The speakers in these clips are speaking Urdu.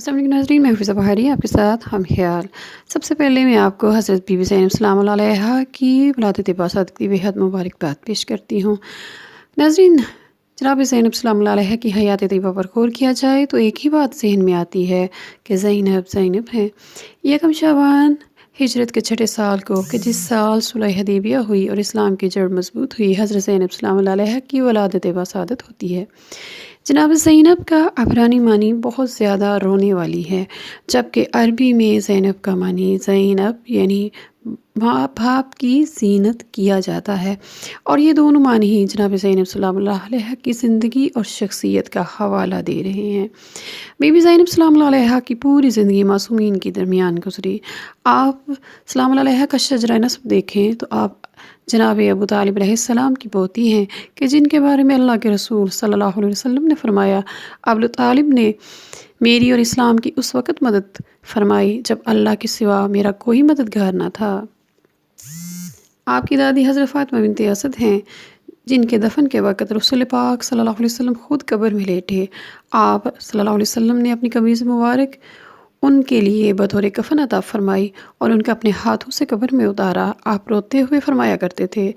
السلام علیکم ناظرین، میں حفیظہ بہاری آپ کے ساتھ ہم خیال۔ سب سے پہلے میں آپ کو حضرت بی بی زینب سلام اللہ علیہا کی ولادت باسعادت کی بےحد مبارکباد پیش کرتی ہوں۔ ناظرین، جناب زینب سلام اللہ علیہا کی حیات طیبہ پر غور کیا جائے تو ایک ہی بات ذہن میں آتی ہے کہ زینب ہیں۔ یکم شعبان ہجرت کے 6 سال کو کہ جس سال صلح حدیبیہ ہوئی اور اسلام کی جڑ مضبوط ہوئی، حضرت زینب سلام اللہ علیہا کی ولادت باسعادت ہوتی ہے۔ جناب زینب کا عبرانی معنی بہت زیادہ رونے والی ہے، جبکہ عربی میں زینب کا معنی زینب یعنی ماں باپ کی زینت کیا جاتا ہے، اور یہ دونوں معنی ہی جناب زینب سلام اللہ علیہا کی زندگی اور شخصیت کا حوالہ دے رہے ہیں۔ بی بی زینب سلام اللہ علیہا کی پوری زندگی معصومین کے درمیان گزری۔ آپ سلام اللہ علیہا کا شجرہ نسب دیکھیں تو آپ جناب ابو طالب علیہ السلام کی پوتی ہیں کہ جن کے بارے میں اللہ کے رسول صلی اللہ علیہ وسلم نے فرمایا، ابو طالب نے میری اور اسلام کی اس وقت مدد فرمائی جب اللہ کے سوا میرا کوئی مددگار نہ تھا۔ آپ کی دادی حضرت فاطمہ بنت اسد ہیں جن کے دفن کے وقت رسول پاک صلی اللہ علیہ وسلم خود قبر میں لیٹے۔ آپ صلی اللہ علیہ وسلم نے اپنی قمیض مبارک ان کے لیے بطور کفن عطا فرمائی اور ان کا اپنے ہاتھوں سے قبر میں اتارا۔ آپ روتے ہوئے فرمایا کرتے تھے،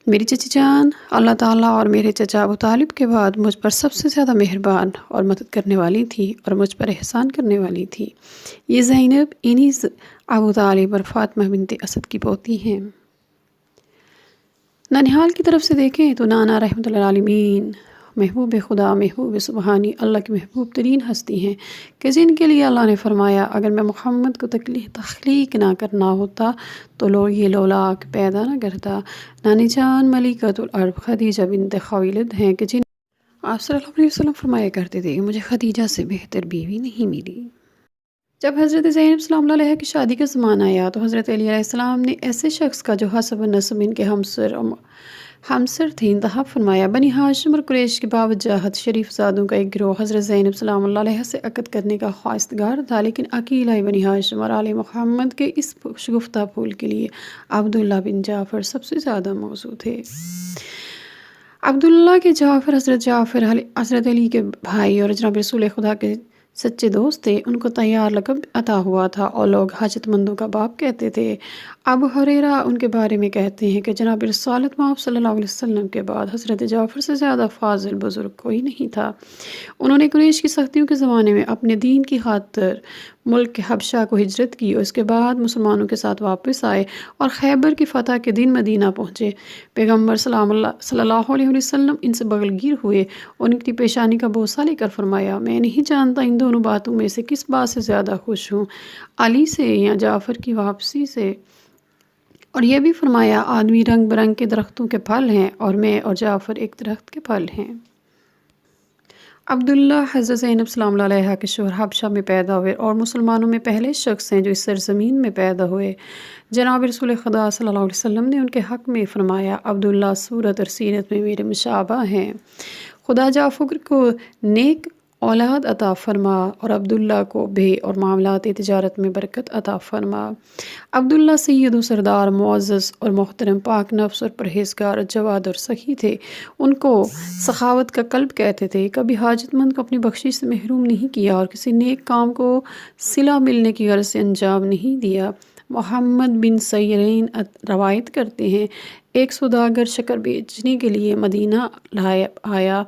میری چچی جان اللہ تعالیٰ اور میرے چچا ابو طالب کے بعد مجھ پر سب سے زیادہ مہربان اور مدد کرنے والی تھی اور مجھ پر احسان کرنے والی تھی۔ یہ زینب انہی ابو طالب اور فاطمہ بنت اسد کی پوتی ہیں۔ ننہال کی طرف سے دیکھیں تو نانا رحمۃ اللہ عالمین محبوب خدا، محبوب سبحانی، اللہ کی محبوب ترین ہستی ہیں کہ جن کے لیے اللہ نے فرمایا اگر میں محمد کو تخلیق نہ کرنا ہوتا تو لوگ یہ لولاک پیدا نہ کرتا۔ نانی جان ملکۃ العرب خدیجہ بنت خویلد ہیں کہ جن آپ صلی اللہ علیہ وسلم فرمایا کرتے تھے کہ مجھے خدیجہ سے بہتر بیوی نہیں ملی۔ جب حضرت زینب سلام اللہ علیہ کی شادی کا زمانہ آیا تو حضرت علی علیہ السلام نے ایسے شخص کا جو حسب نسب ان کے ہمسر تھے انتخاب فرمایا۔ بنی ہاشم اور قریش کے باوجاہت شریف زادوں کا ایک گروہ حضرت زینب سلام اللہ علیہ سے عقد کرنے کا خواستگار تھا، لیکن اکیلا بنی ہاشم اور آل محمد کے اس شگفتہ پھول کے لیے عبداللہ بن جعفر سب سے زیادہ موزوں تھے۔ عبداللہ کے جعفر حضرت علی کے بھائی اور جناب رسول خدا کے سچے دوست تھے۔ ان کو طیار لقب عطا ہوا تھا اور لوگ حاجت مندوں کا باپ کہتے تھے۔ ابو ہریرہ ان کے بارے میں کہتے ہیں کہ جناب رسالت مآب صلی اللہ علیہ وسلم کے بعد حضرت جعفر سے زیادہ فاضل بزرگ کوئی نہیں تھا۔ انہوں نے قریش کی سختیوں کے زمانے میں اپنے دین کی خاطر ملک حبشہ کو ہجرت کی اور اس کے بعد مسلمانوں کے ساتھ واپس آئے اور خیبر کی فتح کے دن مدینہ پہنچے۔ پیغمبر صلی اللہ علیہ وسلم ان سے بغل گیر ہوئے اور ان کی پیشانی کا بوسہ لے کر فرمایا، میں نہیں جانتا ان دونوں باتوں میں سے کس بات سے زیادہ خوش ہوں، علی سے یا جعفر کی واپسی سے۔ اور یہ بھی فرمایا، آدمی رنگ برنگ کے درختوں کے پھل ہیں اور میں اور جعفر ایک درخت کے پھل ہیں۔ عبداللہ حضرت زینب سلام اللہ علیہا کے شوہر حبشہ میں پیدا ہوئے اور مسلمانوں میں پہلے شخص ہیں جو اس سرزمین میں پیدا ہوئے۔ جناب رسول خدا صلی اللہ علیہ وسلم نے ان کے حق میں فرمایا، عبداللہ صورت اور سیرت میں میرے مشابہ ہیں، خدا جعفر کو نیک اولاد عطا فرما اور عبداللہ کو بے اور معاملات تجارت میں برکت عطا فرما۔ عبداللہ سید و سردار، معزز اور محترم، پاک نفس اور پرہیزگار، جواد اور سخی تھے۔ ان کو سخاوت کا قلب کہتے تھے، کبھی حاجت مند کو اپنی بخشش سے محروم نہیں کیا اور کسی نیک کام کو صلہ ملنے کی غرض سے انجام نہیں دیا۔ محمد بن سیرین روایت کرتے ہیں، ایک سوداگر شکر بیچنے کے لیے مدینہ آیا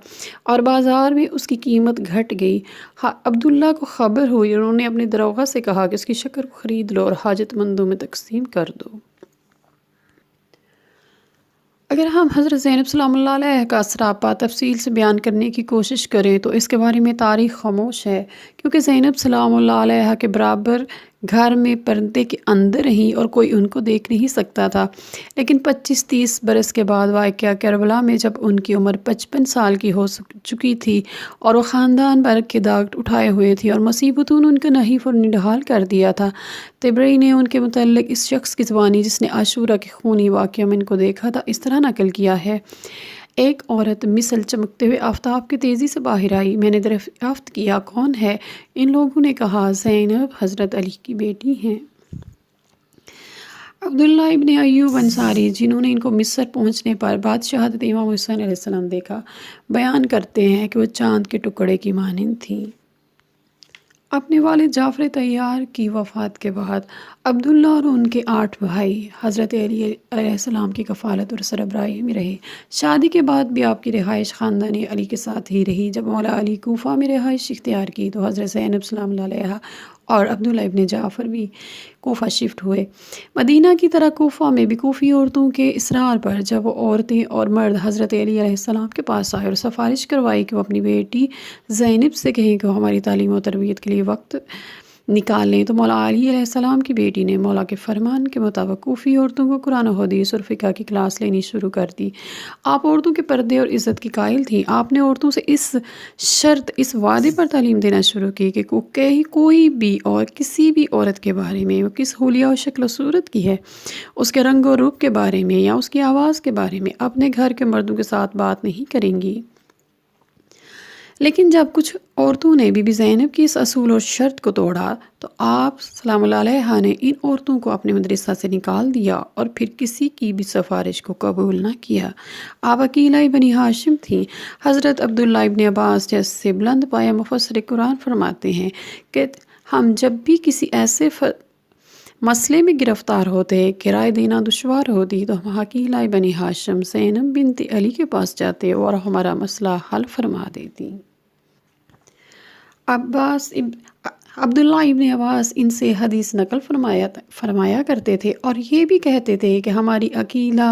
اور بازار میں اس کی قیمت گھٹ گئی۔ عبداللہ کو خبر ہوئی اور انہوں نے اپنے دروغہ سے کہا کہ اس کی شکر کو خرید لو اور حاجت مندوں میں تقسیم کر دو۔ اگر ہم حضرت زینب سلام اللہ علیہ کا سراپا تفصیل سے بیان کرنے کی کوشش کریں تو اس کے بارے میں تاریخ خاموش ہے، کیونکہ زینب سلام اللہ علیہ کے برابر گھر میں پردے کے اندر رہیں اور کوئی ان کو دیکھ نہیں سکتا تھا۔ لیکن 25-30 برس کے بعد واقعہ کربلا میں جب ان کی عمر 55 سال کی ہو چکی تھی اور وہ خاندان بھر کے داغ اٹھائے ہوئے تھی اور مصیبتوں نے ان کا نحیف اور نڈھال کر دیا تھا، طبری نے ان کے متعلق اس شخص کی زبانی جس نے عاشورہ کے خونی واقعہ میں ان کو دیکھا تھا اس طرح نقل کیا ہے، ایک عورت مثل چمکتے ہوئے آفتاب کی تیزی سے باہر آئی، میں نے دریافت کیا کون ہے؟ ان لوگوں نے کہا زینب حضرت علی کی بیٹی ہیں۔ عبداللہ ابن ایوب انصاری جنہوں نے ان کو مصر پہنچنے پر بادشاہت امام حسین علیہ السلام دیکھا، بیان کرتے ہیں کہ وہ چاند کے ٹکڑے کی مانند تھیں۔ اپنے والد جعفر طیار کی وفات کے بعد عبداللہ اور ان کے 8 بھائی حضرت علی علیہ السلام کی کفالت اور سربراہی میں رہے۔ شادی کے بعد بھی آپ کی رہائش خاندان علی کے ساتھ ہی رہی۔ جب مولا علی کوفہ میں رہائش اختیار کی تو حضرت زینب سلام اللہ علیہا اور عبداللہ ابن جعفر بھی کوفہ شفٹ ہوئے۔ مدینہ کی طرح کوفہ میں بھی کوفی عورتوں کے اصرار پر جب وہ عورتیں اور مرد حضرت علی علیہ السلام کے پاس آئے اور سفارش کروائی کہ وہ اپنی بیٹی زینب سے کہیں کہ وہ ہماری تعلیم و تربیت کے لیے وقت نکال لیں، تو مولا علی علیہ السلام کی بیٹی نے مولا کے فرمان کے مطابق کوفی عورتوں کو قرآن و حدیث اور فقہ کی کلاس لینی شروع کر دی۔ آپ عورتوں کے پردے اور عزت کی قائل تھیں۔ آپ نے عورتوں سے اس وعدے پر تعلیم دینا شروع کی کہ کوئی بھی اور کسی بھی عورت کے بارے میں، وہ کس حلیہ و شکل و صورت کی ہے، اس کے رنگ و روپ کے بارے میں یا اس کی آواز کے بارے میں اپنے گھر کے مردوں کے ساتھ بات نہیں کریں گی۔ لیکن جب کچھ عورتوں نے بی بی زینب کی اس اصول اور شرط کو توڑا تو آپ سلام اللہ علیہ نے ان عورتوں کو اپنے مدرسہ سے نکال دیا اور پھر کسی کی بھی سفارش کو قبول نہ کیا۔ آپ اکیلہ بنی ہاشم تھیں۔ حضرت عبداللہ ابن عباس جیسے بلند پایہ مفسر قرآن فرماتے ہیں کہ ہم جب بھی کسی ایسے مسئلے میں گرفتار ہوتے کہ رائے دینا دشوار ہوتی تو ہم اکیلہ بنی ہاشم زینب بنت علی کے پاس جاتے اور ہمارا مسئلہ حل فرما دیتی۔ عبداللہ ابن عباس ان سے حدیث نقل فرمایا کرتے تھے اور یہ بھی کہتے تھے کہ ہماری اکیلہ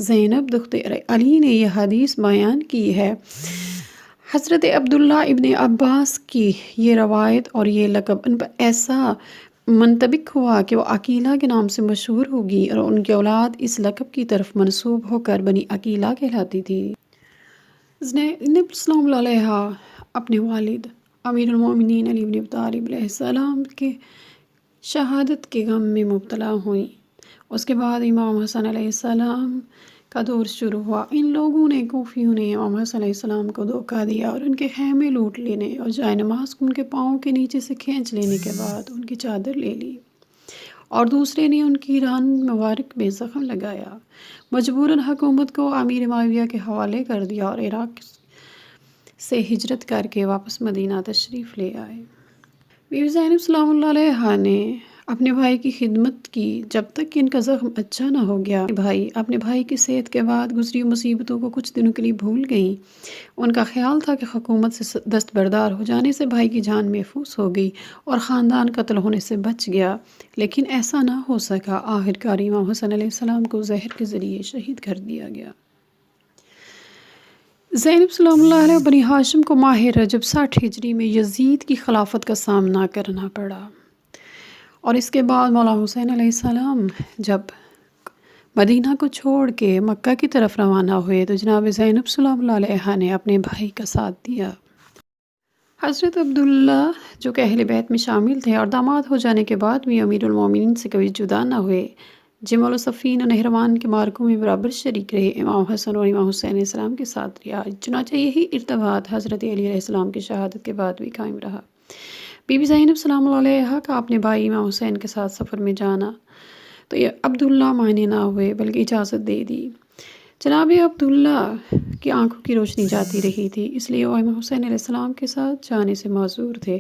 زینب دختر علی نے یہ حدیث بیان کی ہے۔ حضرت عبداللہ ابن عباس کی یہ روایت اور یہ لقب ان پر ایسا منطبق ہوا کہ وہ عقیلہ کے نام سے مشہور ہوگی اور ان کی اولاد اس لقب کی طرف منسوب ہو کر بنی عقیلہ کہلاتی تھی۔ زینب سلام اللہ علیہا اپنے والد امیر المومنین علی بن ابی طالب علیہ السلام کے شہادت کے غم میں مبتلا ہوئیں۔ اس کے بعد امام حسن علیہ السلام کا دور شروع ہوا۔ ان لوگوں نے کوفیوں نے امام حسن علیہ السلام کو دھوکہ دیا اور ان کے خیمے لوٹ لینے اور جائے نماز کو ان کے پاؤں کے نیچے سے کھینچ لینے کے بعد ان کی چادر لے لی اور دوسرے نے ان کی ران مبارک میں زخم لگایا۔ مجبوراً حکومت کو امیر معاویہ کے حوالے کر دیا اور عراق سے ہجرت کر کے واپس مدینہ تشریف لے آئے۔ بی بی زینب سلام اللہ علیہا نے اپنے بھائی کی خدمت کی جب تک کہ ان کا زخم اچھا نہ ہو گیا۔ اپنے بھائی کی صحت کے بعد گزری مصیبتوں کو کچھ دنوں کے لیے بھول گئیں۔ ان کا خیال تھا کہ حکومت سے دستبردار ہو جانے سے بھائی کی جان محفوظ ہو گئی اور خاندان قتل ہونے سے بچ گیا، لیکن ایسا نہ ہو سکا۔ آخرکار امام حسن علیہ السلام کو زہر کے ذریعے شہید کر دیا گیا۔ زینب سلام اللہ علیہ بنی ہاشم کو ماہ رجب 60 ہجری میں یزید کی خلافت کا سامنا کرنا پڑا اور اس کے بعد مولا حسین علیہ السلام جب مدینہ کو چھوڑ کے مکہ کی طرف روانہ ہوئے تو جناب زینب سلام اللہ علیہ نے اپنے بھائی کا ساتھ دیا۔ حضرت عبداللہ جو کہ اہل بیت میں شامل تھے اور داماد ہو جانے کے بعد بھی امیر المومنین سے کبھی جدا نہ ہوئے، جمل و صفین و نہروان کے معرکوں میں برابر شریک رہے، امام حسن اور امام حسین علیہ السلام کے ساتھ رہا۔ چنانچہ یہی ارتباط حضرت علی علیہ السلام کی شہادت کے بعد بھی قائم رہا۔ بی بی زینب سلام اللہ علیہا کا اپنے بھائی امام حسین کے ساتھ سفر میں جانا تو یہ عبداللہ مانے نہ ہوئے بلکہ اجازت دے دی۔ جناب عبداللہ کی آنکھوں کی روشنی جاتی رہی تھی، اس لیے وہ امام حسین علیہ السلام کے ساتھ جانے سے معذور تھے،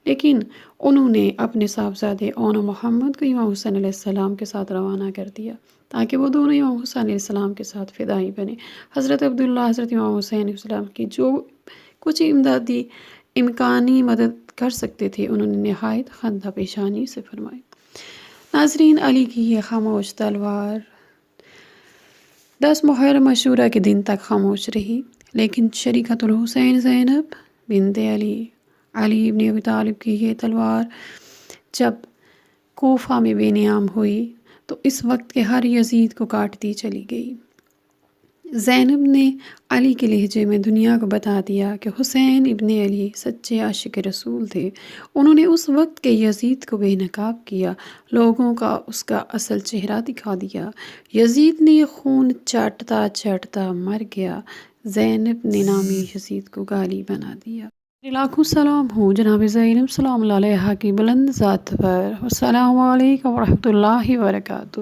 لیکن انہوں نے اپنے صاحبزادے اون محمد کو امام حسین علیہ السلام کے ساتھ روانہ کر دیا تاکہ وہ دونوں امام حسین علیہ السلام کے ساتھ فدائی بنے۔ حضرت عبداللہ حضرت امام حسین علیہ السلام کی جو کچھ امدادی امکانی مدد کر سکتے تھے انہوں نے نہایت خندہ پیشانی سے فرمائی۔ ناظرین، علی کی یہ خاموش تلوار 10 محرم عاشوراء کے دن تک خاموش رہی، لیکن شریکۃ الحسین زینب بنت علی ابن ابی طالب کی یہ تلوار جب کوفہ میں بے نیام ہوئی تو اس وقت کے ہر یزید کو کاٹتی چلی گئی۔ زینب نے علی کے لہجے میں دنیا کو بتا دیا کہ حسین ابن علی سچے عاشق رسول تھے۔ انہوں نے اس وقت کے یزید کو بے نقاب کیا، لوگوں کا اس کا اصل چہرہ دکھا دیا۔ یزید نے خون چاٹتا چاٹتا مر گیا، زینب نے نامی یزید کو گالی بنا دیا۔ لاکھوں سلام ہوں جناب زینب سلام اللہ علیہا کی بلند ذات پر۔ السلام علیکم ورحمۃ اللہ وبرکاتہ۔